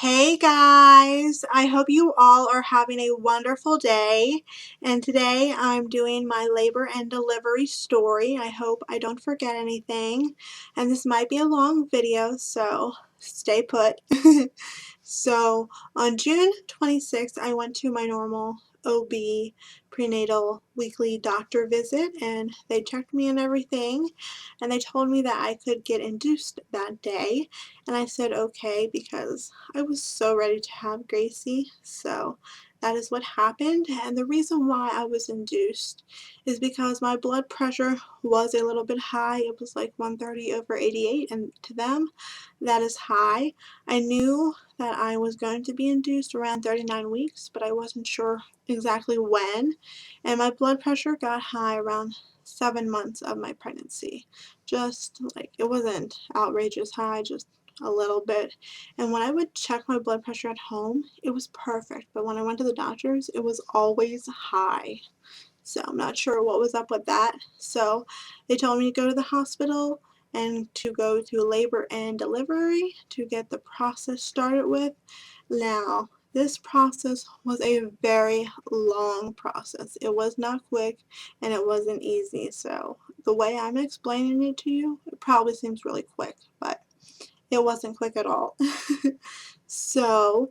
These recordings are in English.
Hey guys, I hope you all are having a wonderful day. And today I'm doing my labor and delivery story. I hope I don't forget anything. And this might be a long video, so stay put. So on June 26th, I went to my normal OB prenatal weekly doctor visit, and they checked me and everything, and they told me that I could get induced that day. And I said okay, because I was so ready to have Gracie. So that is what happened. And the reason why I was induced is because my blood pressure was a little bit high. It was like 130/88, and to them that is high. I knew that I was going to be induced around 39 weeks, but I wasn't sure exactly when. And my blood pressure got high around 7 months of my pregnancy. Just like, it wasn't outrageous high, just a little bit. And when I would check my blood pressure at home, it was perfect. But when I went to the doctor's, it was always high. So I'm not sure what was up with that. So they told me to go to the hospital and to go to labor and delivery to get the process started with. Now, this process was a very long process. It was not quick and it wasn't easy. So the way I'm explaining it to you, it probably seems really quick, but it wasn't quick at all. So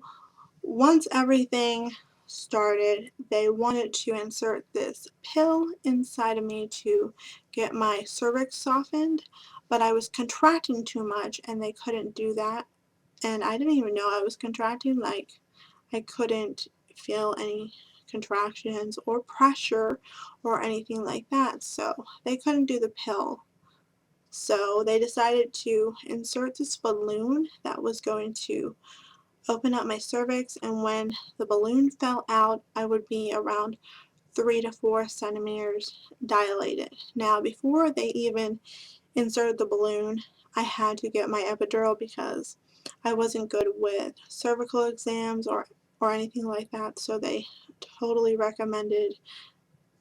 once everything started, they wanted to insert this pill inside of me to get my cervix softened, but I was contracting too much and they couldn't do that. And I didn't even know I was contracting. Like, I couldn't feel any contractions or pressure or anything like that. So they couldn't do the pill. So they decided to insert this balloon that was going to open up my cervix, and when the balloon fell out, I would be around 3 to 4 centimeters dilated. Now, before they even inserted the balloon, I had to get my epidural because I wasn't good with cervical exams or anything like that, so they totally recommended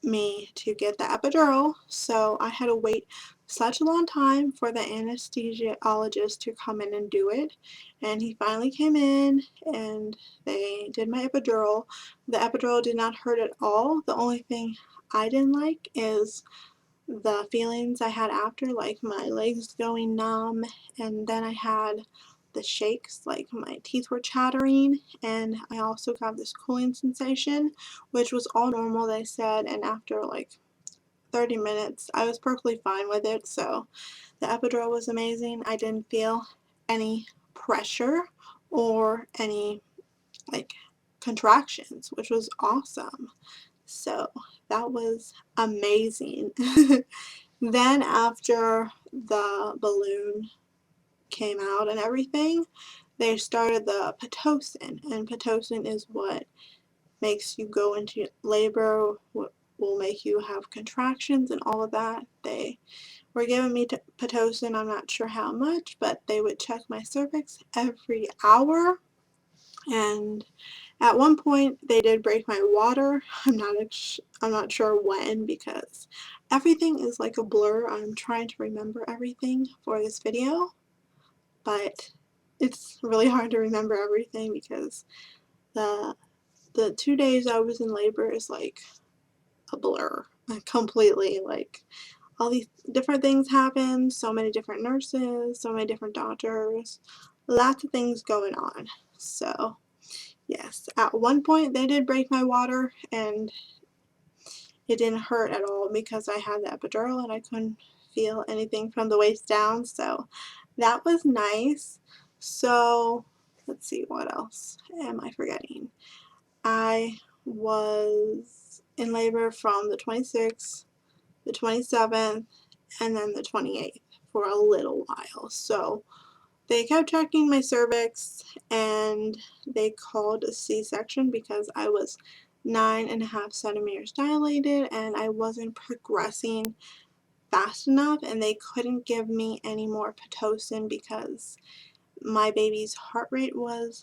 me to get the epidural. So I had to wait such a long time for the anesthesiologist to come in and do it, and he finally came in and they did my epidural. The epidural did not hurt at all. The only thing I didn't like is the feelings I had after, like my legs going numb, and then I had the shakes, like my teeth were chattering, and I also got this cooling sensation, which was all normal, they said, and after like 30 minutes I was perfectly fine with it. So the epidural was amazing. I didn't feel any pressure or any like contractions, which was awesome. So that was amazing. Then after the balloon came out and everything, they started the Pitocin, and Pitocin is what makes you go into labor, what will make you have contractions and all of that. They were giving me Pitocin, I'm not sure how much, but they would check my cervix every hour, and at one point they did break my water. I'm not sure when, because everything is like a blur. I'm trying to remember everything for this video, but it's really hard to remember everything because the the 2 days I was in labor is like a blur. Completely, like, all these different things happened, so many different nurses, so many different doctors, lots of things going on. So yes, at one point they did break my water, and it didn't hurt at all because I had the epidural and I couldn't feel anything from the waist down, so that was nice. So let's see, what else am I forgetting? I was in labor from the 26th, the 27th, and then the 28th for a little while. So they kept checking my cervix, and they called a C-section because I was 9.5 centimeters dilated and I wasn't progressing fast enough, and they couldn't give me any more Pitocin because my baby's heart rate was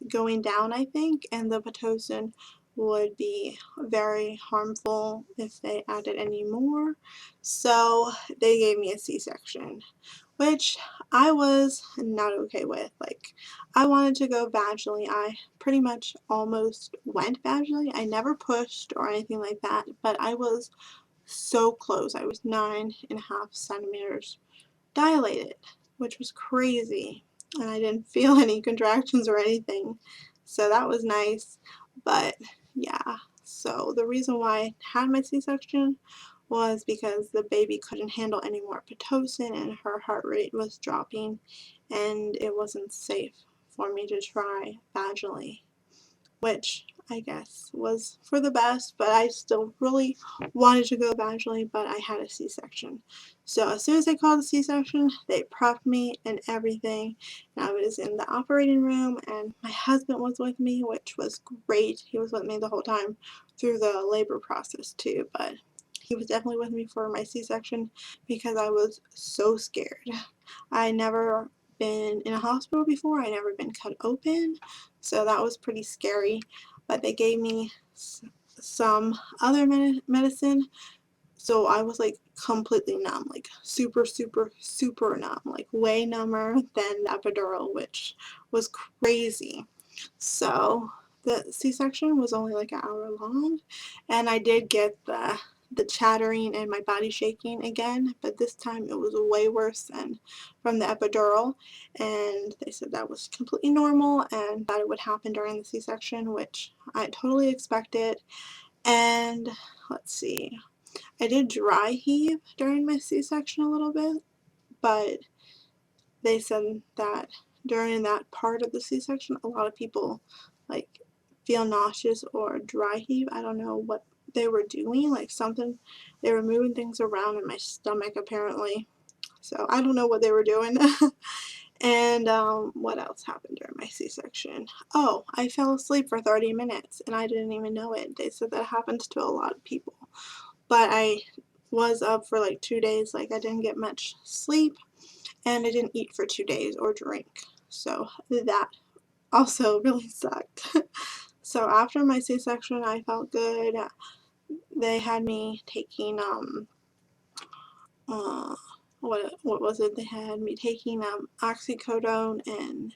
going down, I think, and the Pitocin would be very harmful if they added any more. So they gave me a C-section, which I was not okay with. Like, I wanted to go vaginally. I pretty much almost went vaginally. I never pushed or anything like that, but I was so close. I was 9.5 centimeters dilated, which was crazy. And I didn't feel any contractions or anything. So that was nice. But yeah, so the reason why I had my C-section was because the baby couldn't handle any more Pitocin and her heart rate was dropping and it wasn't safe for me to try vaginally, which I guess was for the best, but I still really wanted to go vaginally, but I had a C-section. So as soon as they called the C-section, they prepped me and everything, and I was in the operating room, and my husband was with me, which was great. He was with me the whole time through the labor process too, but he was definitely with me for my C-section because I was so scared. I never been in a hospital before. I never been cut open, so that was pretty scary. But they gave me some other medicine, so I was like completely numb, like super, super, super numb, like way number than the epidural, which was crazy. So the C-section was only like an hour long, and I did get the chattering and my body shaking again, but this time it was way worse than from the epidural, and they said that was completely normal and that it would happen during the C-section, which I totally expected. And let's see, I did dry heave during my C-section a little bit, but they said that during that part of the C-section, a lot of people like feel nauseous or dry heave. I don't know what they were doing, like something, they were moving things around in my stomach apparently. So I don't know what they were doing. And what else happened during my C-section? Oh, I fell asleep for 30 minutes and I didn't even know it. They said that happens to a lot of people. But I was up for like 2 days, like I didn't get much sleep and I didn't eat for 2 days or drink. So that also really sucked. So after my C-section, I felt good. They had me taking uh what was it? They had me taking oxycodone and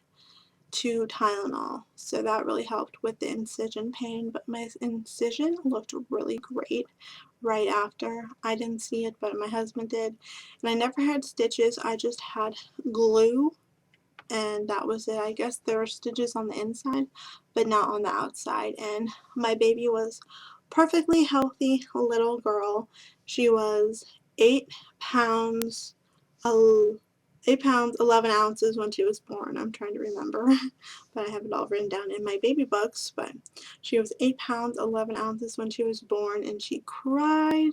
2 Tylenol. So that really helped with the incision pain, but my incision looked really great right after. I didn't see it, but my husband did. And I never had stitches. I just had glue, and that was it. I guess there were stitches on the inside, but not on the outside. And my baby was perfectly healthy, a little girl. She was 8 pounds, 8 pounds 11 ounces when she was born. I'm trying to remember, but I have it all written down in my baby books. But she was 8 pounds 11 ounces when she was born, and she cried.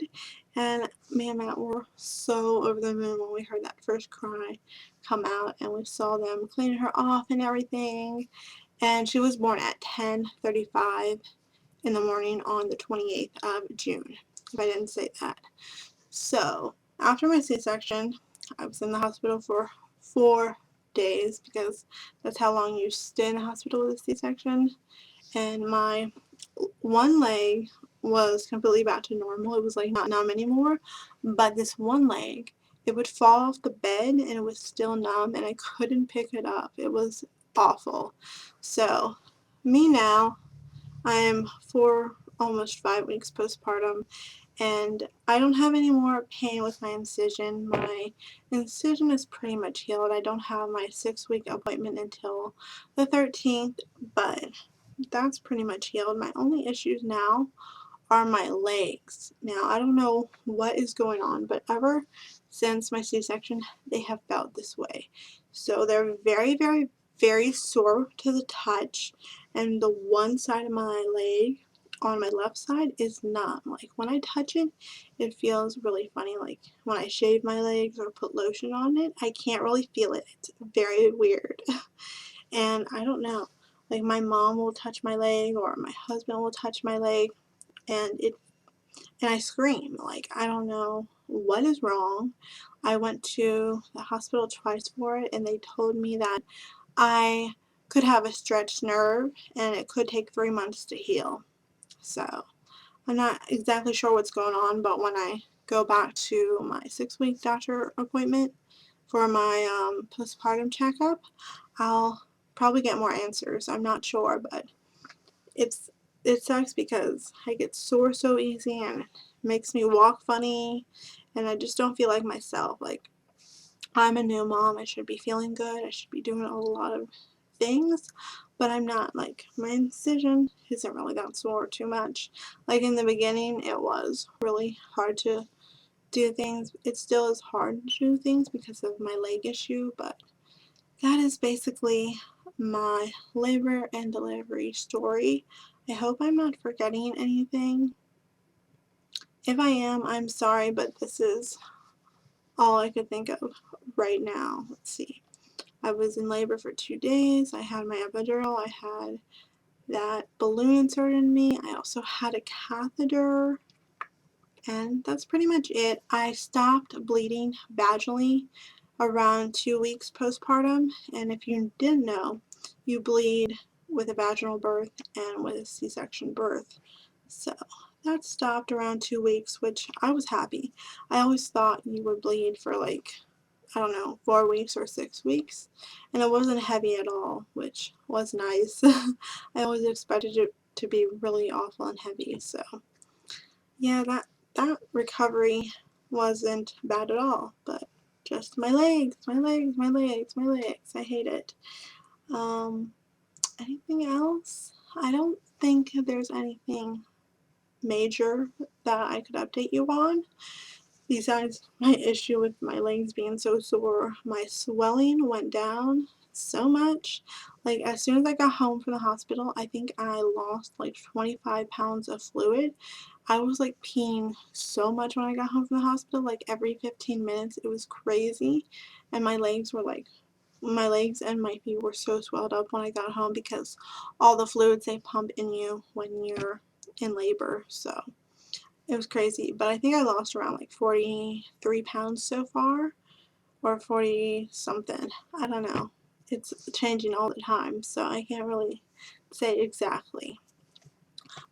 And me and Matt were so over the moon when we heard that first cry come out, and we saw them cleaning her off and everything. And she was born at 10:35 in the morning on the 28th of June, if I didn't say that. So after my C-section, I was in the hospital for 4 days because that's how long you stay in the hospital with a C-section. And my one leg was completely back to normal. It was like not numb anymore, but this one leg, it would fall off the bed and it was still numb and I couldn't pick it up. It was awful. So me now, I am almost 5 weeks postpartum, and I don't have any more pain with my incision. My incision is pretty much healed. I don't have my 6-week appointment until the 13th, but that's pretty much healed. My only issues now are my legs. Now, I don't know what is going on, but ever since my C-section, they have felt this way. So they're very, very, very sore to the touch, and the one side of my leg on my left side is numb. Like when I touch it, it feels really funny. Like when I shave my legs or put lotion on it, I can't really feel it. It's very weird. And I don't know. Like my mom will touch my leg or my husband will touch my leg, and I scream. Like I don't know what is wrong. I went to the hospital twice for it, and they told me that I could have a stretched nerve and it could take 3 months to heal. So I'm not exactly sure what's going on, but when I go back to my 6-week doctor appointment for my postpartum checkup, I'll probably get more answers. I'm not sure, but it sucks because I get sore so easy and it makes me walk funny, and I just don't feel like myself. Like, I'm a new mom, I should be feeling good, I should be doing a lot of things, but I'm not. Like, my incision isn't really that sore too much. Like, in the beginning it was really hard to do things. It still is hard to do things because of my leg issue, but that is basically my labor and delivery story. I hope I'm not forgetting anything. If I am, I'm sorry, but this is all I could think of right now. Let's see. I was in labor for 2 days. I had my epidural. I had that balloon inserted in me. I also had a catheter. And that's pretty much it. I stopped bleeding vaginally around 2 weeks postpartum, and if you didn't know, you bleed with a vaginal birth and with a C-section birth. So that stopped around 2 weeks, which I was happy. I always thought you would bleed for like, I don't know, 4 weeks or 6 weeks, and it wasn't heavy at all, which was nice. I always expected it to be really awful and heavy, so yeah, that recovery wasn't bad at all, but just my legs, my legs, my legs, my legs. I hate it. Um, Anything else? I don't think there's anything major that I could update you on. Besides my issue with my legs being so sore, my swelling went down so much. Like, as soon as I got home from the hospital, I think I lost like 25 pounds of fluid. I was like peeing so much when I got home from the hospital, like every 15 minutes. It was crazy. And my legs and my feet were so swelled up when I got home because all the fluids they pump in you when you're in labor. So it was crazy. But I think I lost around like 43 pounds so far, or 40 something. I don't know. It's changing all the time, so I can't really say exactly.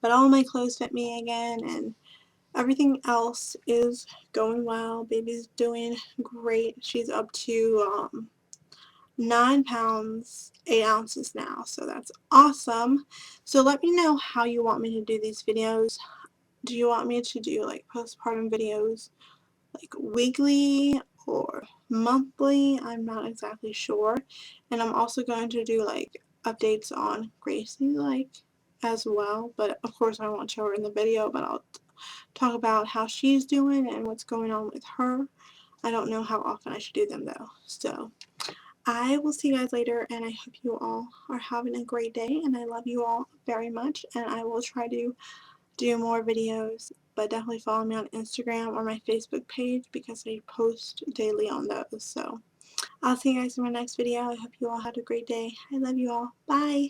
But all my clothes fit me again, and everything else is going well. Baby's doing great. She's up to 9 pounds 8 ounces now, so that's awesome. So let me know how you want me to do these videos. Do you want me to do like postpartum videos like weekly or monthly? I'm not exactly sure. And I'm also going to do like updates on Gracie, like, as well, but of course I won't show her in the video, but I'll talk about how she's doing and what's going on with her. I don't know how often I should do them though. So I will see you guys later, and I hope you all are having a great day, and I love you all very much, and I will try to do more videos, but definitely follow me on Instagram or my Facebook page because I post daily on those. So I'll see you guys in my next video. I hope you all had a great day. I love you all. Bye!